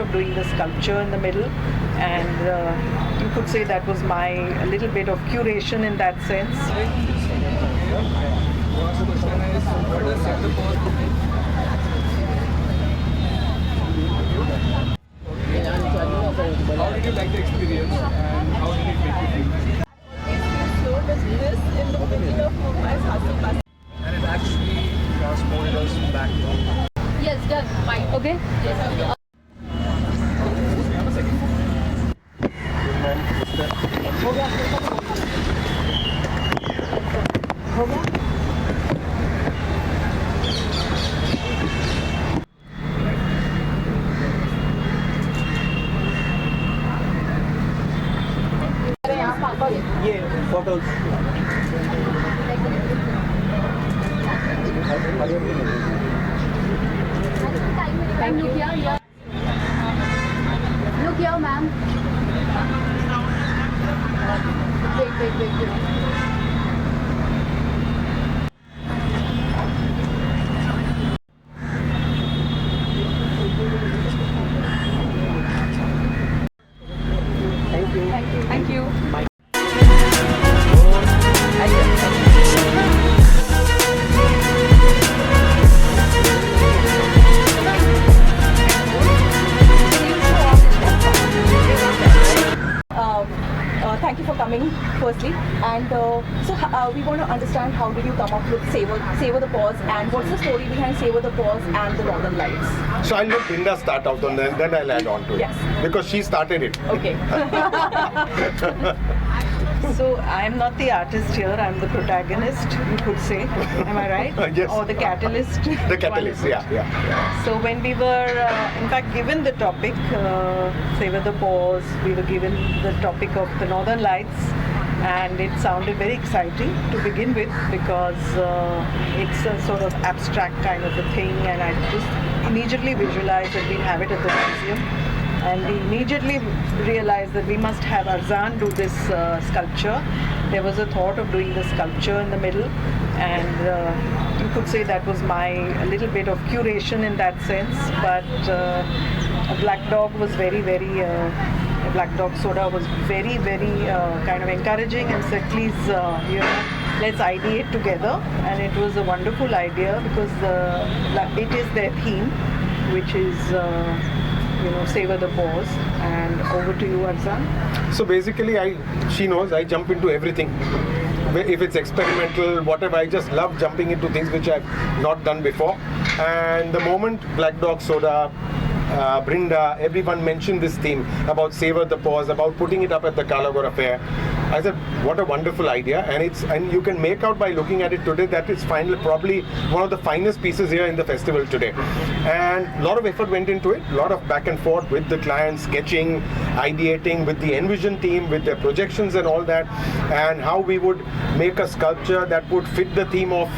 of doing the sculpture in the middle, and you could say that was my a little bit of curation in that sense. How did you like the experience and how did it make you feel? And it actually transported us back home. Yes, done. Fine. Okay. Yes. Yeah, photos. Ma'am, look here. Yeah. Look here, ma'am. Wait. Thank you. Thank you for coming, firstly. And we want to understand how did you come up with Savor the Paws, and what's the story behind Savor the Paws and the Northern Lights? So I'll let Brinda start out and then I'll add on to it. Yes. Because she started it. Okay. So I'm not the artist here, I'm the protagonist, you could say. Am I right? Yes. Or the catalyst. The catalyst, yeah. So when we were, in fact, given the topic, Savor the Paws, we were given the topic of the Northern Lights, and it sounded very exciting to begin with because it's a sort of abstract kind of a thing, and I just immediately visualized that we'll have it at the museum. And we immediately realized that we must have Arzan do this sculpture. There was a thought of doing the sculpture in the middle, and you could say that was my a little bit of curation in that sense. But Black Dog was very Black Dog Soda was very kind of encouraging and said, please, let's ideate together. And it was a wonderful idea because it is their theme, which is Savor the Paws. And over to you, Arzan. So basically, she knows I jump into everything. If it's experimental, whatever, I just love jumping into things which I've not done before. And the moment Black Dog Soda, Brinda, everyone mentioned this theme about Savor the Paws, about putting it up at the Kala Ghoda Fair. I said, what a wonderful idea, and you can make out by looking at it today that it's probably one of the finest pieces here in the festival today. And a lot of effort went into it, a lot of back and forth with the clients, sketching, ideating with the Envision team, with their projections and all that, and how we would make a sculpture that would fit the theme of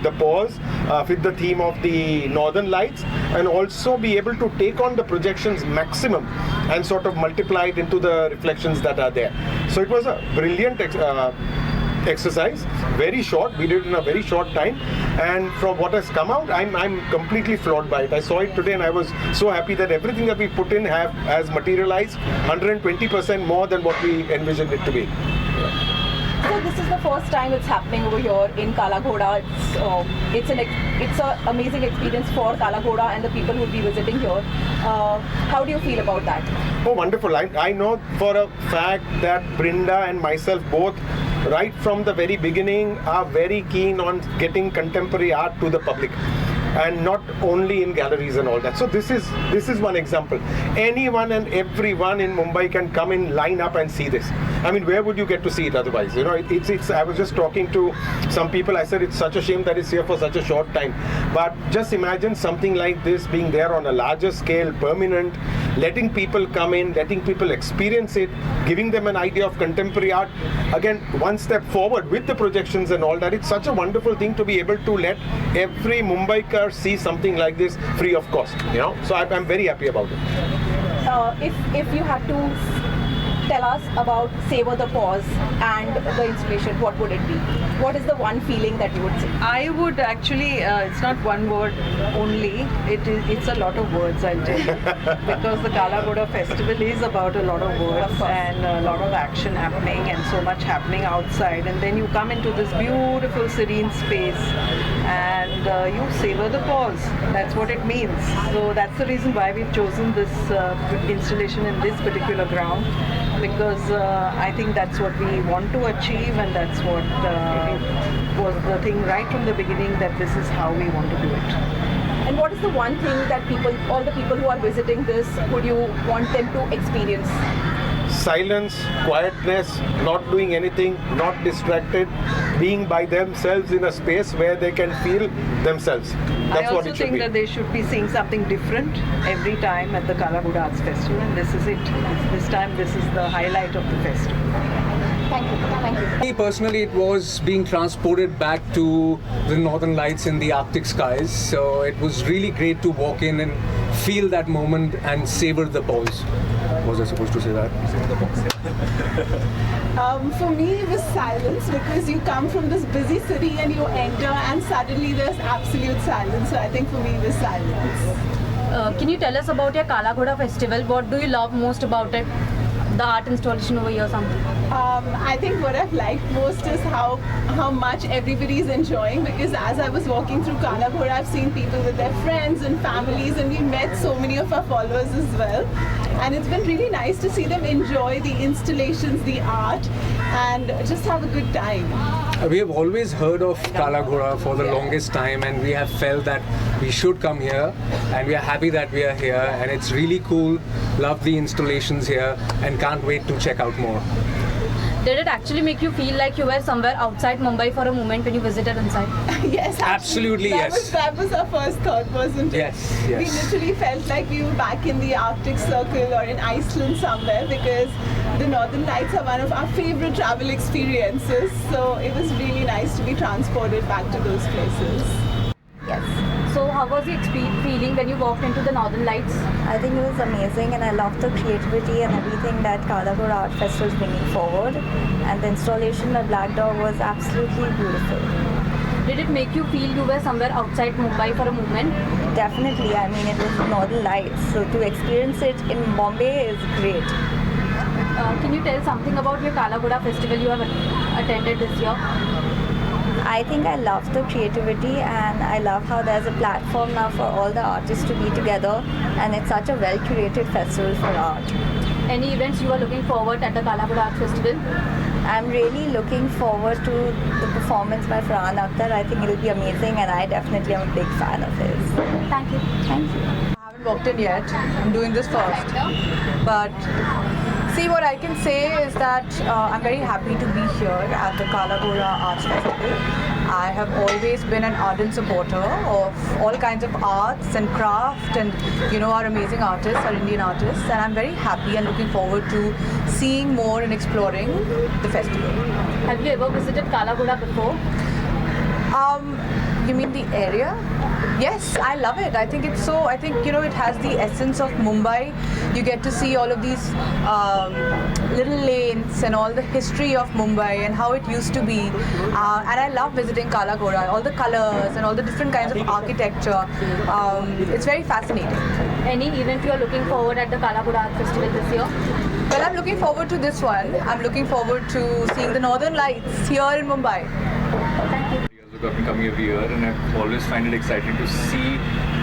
the Paws, fit the theme of the Northern Lights, and also be able to take on the projections maximum and sort of multiply it into the reflections that are there. So it was a brilliant exercise, very short. We did it in a very short time, and from what has come out, I'm completely floored by it. I saw it today, and I was so happy that everything that we put in has materialized 120% more than what we envisioned it to be. So this is the first time it's happening over here in Kala Ghoda. It's an amazing experience for Kala Ghoda and the people who will be visiting here. How do you feel about that? Oh, wonderful. I know for a fact that Brinda and myself both, right from the very beginning, are very keen on getting contemporary art to the public, and not only in galleries and all that. So this is one example. Anyone and everyone in Mumbai can come in, line up and see this. I mean, where would you get to see it otherwise? It's I was just talking to some people. I said it's such a shame that it's here for such a short time. But just imagine something like this being there on a larger scale, permanent, letting people come in, letting people experience it, giving them an idea of contemporary art. Again, one step forward with the projections and all that. It's such a wonderful thing to be able to let every Mumbaiker see something like this free of cost. So I'm very happy about it. If you had to tell us about Savor the Pause and the installation, what would it be? What is the one feeling that you would say? I would actually, it's not one word only, it's a lot of words, I'll tell you. Because the Kala Ghoda festival is about a lot of words Of course. and a lot of action happening and so much happening outside. And then you come into this beautiful serene space and you savor the pause. That's what it means. So that's the reason why we've chosen this installation in this particular ground, because I think that's what we want to achieve, and that's what was the thing right from the beginning, that this is how we want to do it. And what is the one thing that people, all the people who are visiting this, would you want them to experience? Silence, quietness, not doing anything, not distracted, being by themselves in a space where they can feel themselves. That's I what also it should think be. that they should be seeing something different every time at the Kala Ghoda Arts Festival, and this is it. This time, this is the highlight of the festival. Thank you. Thank you. Me personally, it was being transported back to the northern lights in the Arctic skies. So it was really great to walk in and feel that moment and savor the pause. Was I supposed to say that? For me, it was silence, because you come from this busy city and you enter and suddenly there's absolute silence. So I think for me, it was silence. Can you tell us about your Kala Ghoda festival? What do you love most about it? The art installation over here, something. I think what I've liked most is how much everybody is enjoying, because as I was walking through Kala Ghoda, I've seen people with their friends and families, and we met so many of our followers as well. And it's been really nice to see them enjoy the installations, the art, and just have a good time. We have always heard of Kala Ghoda for the longest time, and we have felt that we should come here, and we are happy that we are here, and it's really cool. Love the installations here and can't wait to check out more. Did it actually make you feel like you were somewhere outside Mumbai for a moment when you visited inside? Yes, Absolutely, yes. That was our first thought, wasn't it? Yes, yes. We literally felt like we were back in the Arctic Circle or in Iceland somewhere, because the Northern Lights are one of our favorite travel experiences. So it was really nice to be transported back to those places. So how was the feeling when you walked into the Northern Lights? I think it was amazing, and I love the creativity and everything that Kala Ghoda Art Festival is bringing forward. And the installation by Black Dog was absolutely beautiful. Did it make you feel you were somewhere outside Mumbai for a moment? Definitely, I mean, it was the Northern Lights, so to experience it in Bombay is great. Can you tell something about your Kala Ghoda festival you have attended this year? I think I love the creativity, and I love how there's a platform now for all the artists to be together, and it's such a well-curated festival for art. Any events you are looking forward at the Kala Ghoda Art Festival? I'm really looking forward to the performance by Farhan Akhtar. I think it'll be amazing, and I definitely am a big fan of his. Thank you. Thank you. I haven't walked in yet. I'm doing this first. But see, what I can say is that I'm very happy to be here at the Kala Ghoda Arts Festival. I have always been an ardent supporter of all kinds of arts and craft, and our amazing artists, our Indian artists, and I'm very happy and looking forward to seeing more and exploring the festival. Have you ever visited Kala Ghoda before? You mean the area? Yes, I love it. I think it's it has the essence of Mumbai. You get to see all of these little lanes and all the history of Mumbai and how it used to be. And I love visiting Kala Ghoda, all the colors and all the different kinds of architecture. It's very fascinating. Any event you are looking forward at the Kala Ghoda Art Festival this year? Well, I'm looking forward to this one. I'm looking forward to seeing the Northern Lights here in Mumbai. I've been coming every year, and I always find it exciting to see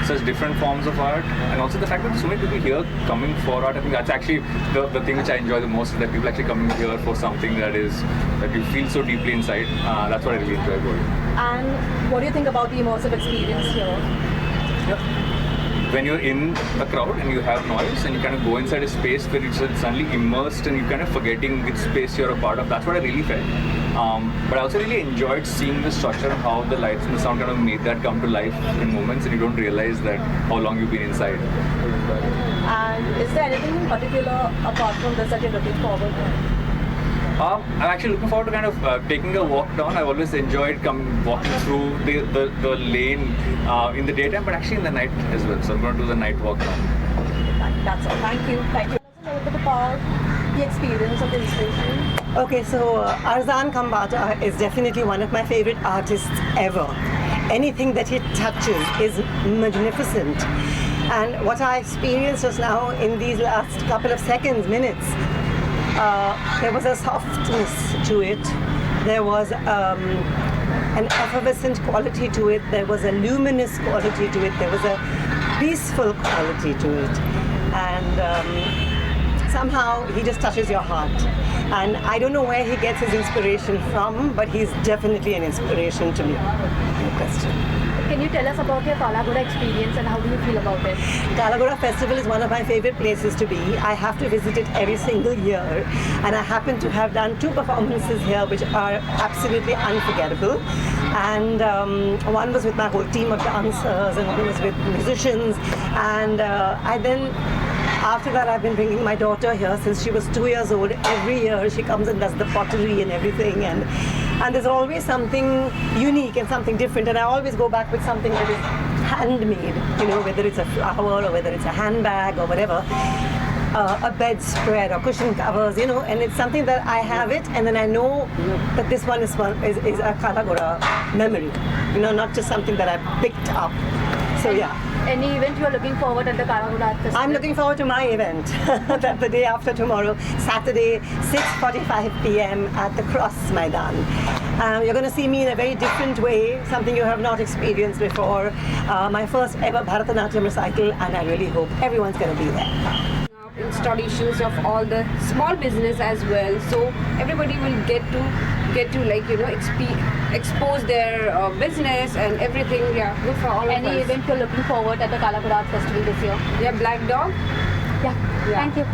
such different forms of art, and also the fact that so many people here coming for art. I think that's actually the thing which I enjoy the most, is that people actually coming here for something that you feel so deeply inside. That's what I really enjoy about it. And what do you think about the immersive experience here? When you're in a crowd and you have noise and you kind of go inside a space where you're suddenly immersed and you're kind of forgetting which space you're a part of, that's what I really felt. But I also really enjoyed seeing the structure and how the lights and the sound kind of made that come to life in moments, and you don't realize that how long you've been inside. And is there anything in particular apart from this that you're looking forward to? I'm actually looking forward to kind of taking a walk down. I've always enjoyed walking through the lane in the daytime, but actually in the night as well. So I'm going to do the night walk now. That's all. Thank you. Thank you. the experience of the installation? Okay, so Arzan Kambata is definitely one of my favorite artists ever. Anything that he touches is magnificent. And what I experienced just now in these last couple of seconds, minutes, there was a softness to it. There was an effervescent quality to it. There was a luminous quality to it. There was a peaceful quality to it. And somehow he just touches your heart. And I don't know where he gets his inspiration from, but he's definitely an inspiration to me. No question. Can you tell us about your Kala Ghoda experience and how do you feel about it? Kala Ghoda Festival is one of my favorite places to be. I have to visit it every single year, and I happen to have done 2 performances here which are absolutely unforgettable. And one was with my whole team of dancers, and one was with musicians. And after that, I've been bringing my daughter here since she was 2 years old. Every year she comes and does the pottery and everything, and there's always something unique and something different, and I always go back with something that is handmade, you know, whether it's a flower or whether it's a handbag or whatever, a bedspread or cushion covers, you know, and it's something that I have it, and then I know that this one is a Kala Ghoda memory, you know, not just something that I picked up. So yeah. Any event you are looking forward at the Kala Ghoda Art Festival? I'm looking forward to my event. That's the day after tomorrow, Saturday, 6:45 p.m. at the Cross Maidan. You're going to see me in a very different way, something you have not experienced before. My first ever Bharatanatyam recital, and I really hope everyone's going to be there. Install issues of all the small business as well, so everybody will get to like, you know, expose their business and everything. Yeah, good for all of us. Any event you're looking forward at the Kala Ghoda Art Festival this year? Yeah, Black Dog. Yeah. Thank you.